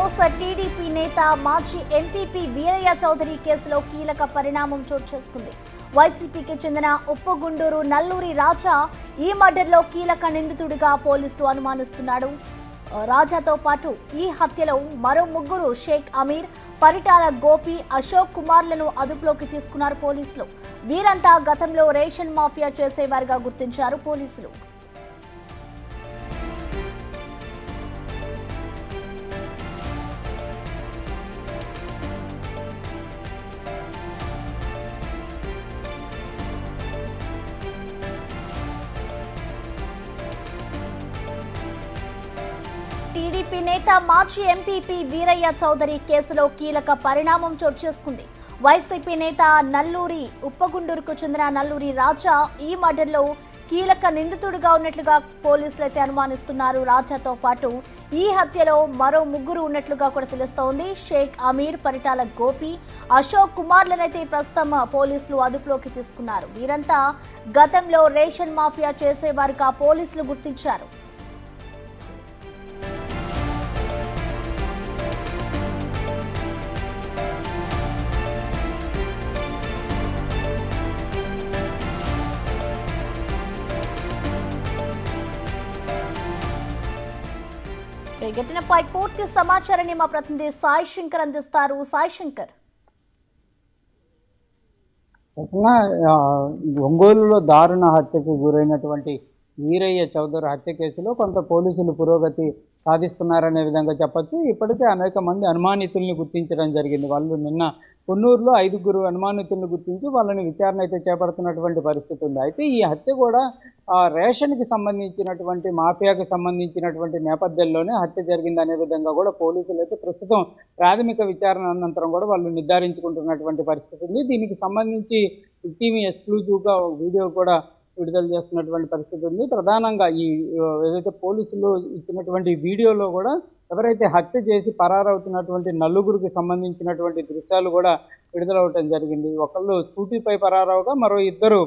Force TDP నేత మాజీ MPP Veeraiah Chowdary కేసులో కీలక పరిణామం చోటు చేసుకుంది. వైసీపీకి చెందిన ఉప్పుగుండూరు నల్లూరి రాజా ఈ మర్డర్లో కీలక నిందితుడిగా పోలీసులు అనుమానిస్తున్నాడు. రాజాతో పాటు ఈ హత్యలో మరో ముగ్గురు షేక్ అమీర్, పరిటాల గోపి, అశోక్ కుమార్లను అదుపులోకి తీసుకున్నారు పోలీసులు. వీరంతా గతంలో రేషన్ మాఫియా చేసేవారుగా గుర్తించారు పోలీసులు. టీడీపీ నేత మాజీ ఎంపీపీ వీరయ్య చౌదరి కేసులో కీలక పరిణామం చోటు చేసుకుంది. వైసీపీ నేత నల్లూరి ఉప్పగుండూరుకు చెందిన నల్లూరి రాజా ఈ మర్డర్లో కీలక నిందితుడిగా ఉన్నట్లుగా పోలీసులు అయితే అనుమానిస్తున్నారు. రాజాతో పాటు ఈ హత్యలో మరో ముగ్గురు ఉన్నట్లుగా కూడా తెలుస్తోంది. షేక్ అమీర్, పరిటాల గోపి, అశోక్ కుమార్లనైతే ప్రస్తుతం పోలీసులు అదుపులోకి తీసుకున్నారు. వీరంతా గతంలో రేషన్ మాఫియా చేసేవారుగా పోలీసులు గుర్తించారు. ఘటనపై పూర్తి సమాచారాన్ని మా ప్రతినిధి సాయి శంకర్ అందిస్తారు. సాయి శంకర్, ఒంగోలులో దారుణ హత్యకు గురైనటువంటి వీరయ్య చౌదరి హత్య కేసులో కొంత పోలీసులు పురోగతి సాధిస్తున్నారనే విధంగా చెప్పచ్చు. ఇప్పటికే అనేక మంది అనుమానితుల్ని గుర్తించడం జరిగింది. వాళ్ళు నిన్న కొన్నూరులో 5గురు అనుమానితుల్ని గుర్తించి వాళ్ళని విచారణ అయితే చేపడుతున్నటువంటి పరిస్థితి ఉంది. అయితే ఈ హత్య కూడా రేషన్కి సంబంధించినటువంటి మాఫియాకి సంబంధించినటువంటి నేపథ్యంలోనే హత్య జరిగింది అనే విధంగా కూడా పోలీసులు అయితే ప్రస్తుతం ప్రాథమిక విచారణ అనంతరం కూడా వాళ్ళు నిర్ధారించుకుంటున్నటువంటి పరిస్థితి ఉంది. దీనికి సంబంధించి టీవీ ఎక్స్క్లూజివ్గా వీడియో కూడా విడుదల చేస్తున్నటువంటి పరిస్థితి ఉంది. ప్రధానంగా ఈ ఏదైతే పోలీసులు ఇచ్చినటువంటి వీడియోలో కూడా ఎవరైతే హత్య చేసి పరారవుతున్నటువంటి నలుగురికి సంబంధించినటువంటి దృశ్యాలు కూడా విడుదలవటం జరిగింది. ఒకళ్ళు స్కూటీపై పరారవగా మరో ఇద్దరు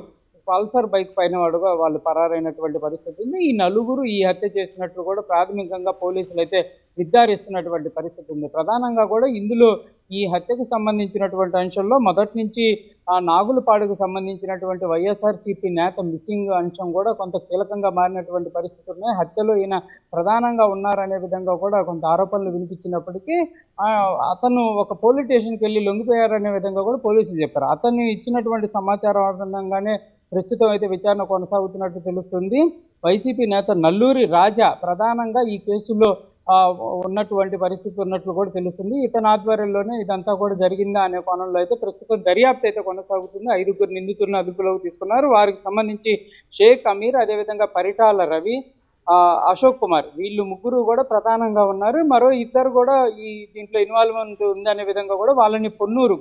పల్సర్ బైక్ పైన వాడుగా వాళ్ళు పరారైనటువంటి పరిస్థితి ఉంది. ఈ నలుగురు ఈ హత్య చేసినట్లు కూడా ప్రాథమికంగా పోలీసులు అయితే నిర్ధారిస్తున్నటువంటి పరిస్థితి ఉంది. ప్రధానంగా కూడా ఇందులో ఈ హత్యకు సంబంధించినటువంటి అంశంలో మొదటి నుంచి ఆ నాగులపాడుకు సంబంధించినటువంటి వైఎస్ఆర్సీపీ నేత మిస్సింగ్ అంశం కూడా కొంత కీలకంగా మారినటువంటి పరిస్థితులు ఉన్నాయి. హత్యలో ఈయన ప్రధానంగా ఉన్నారనే విధంగా కూడా కొంత ఆరోపణలు వినిపించినప్పటికీ అతను ఒక పోలీస్ స్టేషన్కి వెళ్ళి లొంగిపోయారనే విధంగా కూడా పోలీసులు చెప్పారు. అతన్ని ఇచ్చినటువంటి సమాచారం ఆధారంగానే ప్రస్తుతం అయితే విచారణ కొనసాగుతున్నట్టు తెలుస్తుంది. వైసీపీ నేత నల్లూరి రాజా ప్రధానంగా ఈ కేసులో ఉన్నటువంటి పరిస్థితి ఉన్నట్లు కూడా తెలుస్తుంది. ఇతని ఆధ్వర్యంలోనే ఇదంతా కూడా జరిగిందా అనే కోణంలో అయితే ప్రస్తుతం దర్యాప్తు అయితే కొనసాగుతుంది. 5గురు నిందితులను అదుపులోకి తీసుకున్నారు. వారికి సంబంధించి షేక్ అమీర్, అదేవిధంగా పరిటాల రవి, అశోక్ కుమార్, వీళ్ళు ముగ్గురు కూడా ప్రధానంగా ఉన్నారు. మరో ఇద్దరు కూడా ఈ దీంట్లో ఇన్వాల్వ్మెంట్ ఉందనే విధంగా కూడా వాళ్ళని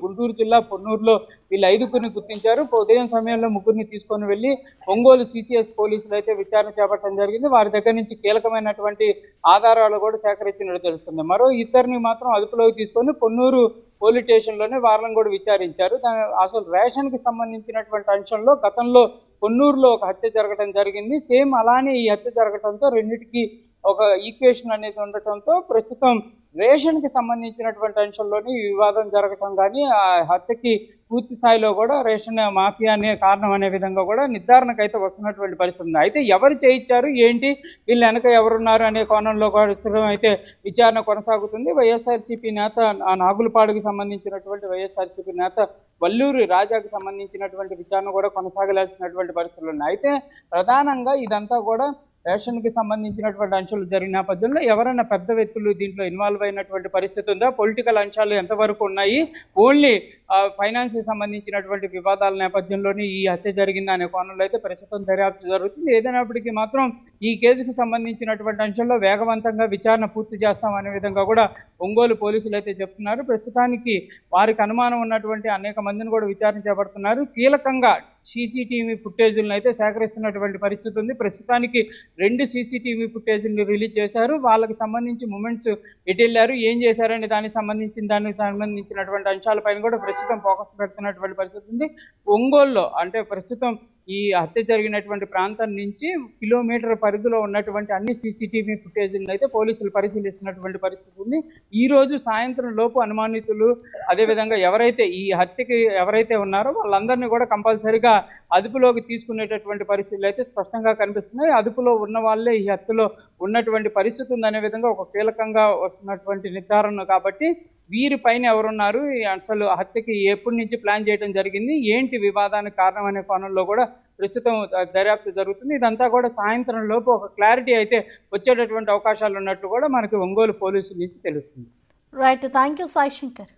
గుంటూరు జిల్లా పొన్నూరులో వీళ్ళు 5గురిని గుర్తించారు. ఉదయం సమయంలో ముగ్గురిని తీసుకొని వెళ్ళి ఒంగోలు సిసిఎస్ పోలీసులు అయితే విచారణ చేపట్టడం జరిగింది. వారి దగ్గర నుంచి కీలకమైనటువంటి ఆధారాలు కూడా సేకరించినట్టు తెలుస్తుంది. మరో ఇద్దరిని మాత్రం అదుపులోకి తీసుకొని పొన్నూరు పోలీస్ స్టేషన్లోనే వాళ్ళని కూడా విచారించారు. అసలు రేషన్కి సంబంధించినటువంటి అంశంలో గతంలో కొన్నూరులో ఒక హత్య జరగడం జరిగింది. సేమ్ అలానే ఈ హత్య జరగడంతో రెండింటికి ఒక ఈక్వేషన్ అనేది ఉండటంతో ప్రస్తుతం రేషన్కి సంబంధించినటువంటి అంశంలోని వివాదం జరగటం కానీ ఆ హత్యకి పూర్తి స్థాయిలో కూడా రేషన్ మాఫియా అనే కారణం అనే విధంగా కూడా నిర్ధారణకు అయితే వస్తున్నటువంటి పరిస్థితి ఉంది. అయితే ఎవరు చేయించారు, ఏంటి, వీళ్ళు వెనక ఎవరున్నారు అనే కోణంలో కూడా అయితే విచారణ కొనసాగుతుంది. వైఎస్ఆర్సీపీ నేత నాగులపాడుకు సంబంధించినటువంటి వైఎస్ఆర్సీపీ నేత వల్లూరి రాజాకు సంబంధించినటువంటి విచారణ కూడా కొనసాగాల్సినటువంటి పరిస్థితులు ఉన్నాయి. అయితే ప్రధానంగా ఇదంతా కూడా రేషన్కి సంబంధించినటువంటి అంశాలు జరిగిన నేపథ్యంలో ఎవరైనా పెద్ద వ్యక్తులు దీంట్లో ఇన్వాల్వ్ అయినటువంటి పరిస్థితి ఉందా, పొలిటికల్ అంశాలు ఎంతవరకు ఉన్నాయి, ఓన్లీ ఫైనాన్స్కి సంబంధించినటువంటి వివాదాల నేపథ్యంలోనే ఈ హత్య జరిగిందా అనే కోణంలో అయితే ప్రస్తుతం దర్యాప్తు జరుగుతుంది. ఏదైనప్పటికీ మాత్రం ఈ కేసుకు సంబంధించినటువంటి అంశంలో వేగవంతంగా విచారణ పూర్తి చేస్తామనే విధంగా కూడా ఒంగోలు పోలీసులు అయితే చెప్తున్నారు. ప్రస్తుతానికి వారికి అనుమానం ఉన్నటువంటి అనేక మందిని కూడా విచారణ చేపడుతున్నారు. కీలకంగా సీసీటీవీ ఫుటేజీలను అయితే సేకరిస్తున్నటువంటి పరిస్థితి ఉంది. ప్రస్తుతానికి 2 సీసీటీవీ ఫుటేజీలను రిలీజ్ చేశారు. వాళ్ళకి సంబంధించి మూమెంట్స్ ఎటు వెళ్ళారు, ఏం చేశారనే దానికి సంబంధించినటువంటి అంశాలపైన కూడా ప్రస్తుతం ఫోకస్ పెడుతున్నటువంటి పరిస్థితి ఉంది. ఒంగోలులో అంటే ప్రస్తుతం ఈ హత్య జరిగినటువంటి ప్రాంతం నుంచి కిలోమీటర్ పరిధిలో ఉన్నటువంటి అన్ని సీసీటీవీ ఫుటేజీలను అయితే పోలీసులు పరిశీలిస్తున్నటువంటి పరిస్థితి ఉంది. ఈ రోజు సాయంత్రం లోపు అనుమానితులు అదేవిధంగా ఎవరైతే ఈ హత్యకి ఎవరైతే ఉన్నారో వాళ్ళందరినీ కూడా కంపల్సరీగా అదుపులోకి తీసుకునేటటువంటి పరిస్థితులు అయితే స్పష్టంగా కనిపిస్తున్నాయి. అదుపులో ఉన్న వాళ్ళే ఈ హత్యలో ఉన్నటువంటి పరిస్థితి ఉందనే విధంగా ఒక కీలకంగా వస్తున్నటువంటి నిర్ధారణ. కాబట్టి వీరిపైన ఎవరున్నారు, అసలు హత్యకి ఎప్పటి నుంచి ప్లాన్ చేయడం జరిగింది, ఏంటి వివాదానికి కారణం అనే కోణంలో కూడా ప్రస్తుతం దర్యాప్తు జరుగుతుంది. ఇదంతా కూడా సాయంత్రం లోపు ఒక క్లారిటీ అయితే వచ్చేటటువంటి అవకాశాలు ఉన్నట్టు కూడా మనకి ఒంగోలు పోలీసుల నుంచి తెలుస్తుంది. Right, thank you Sai Shankar.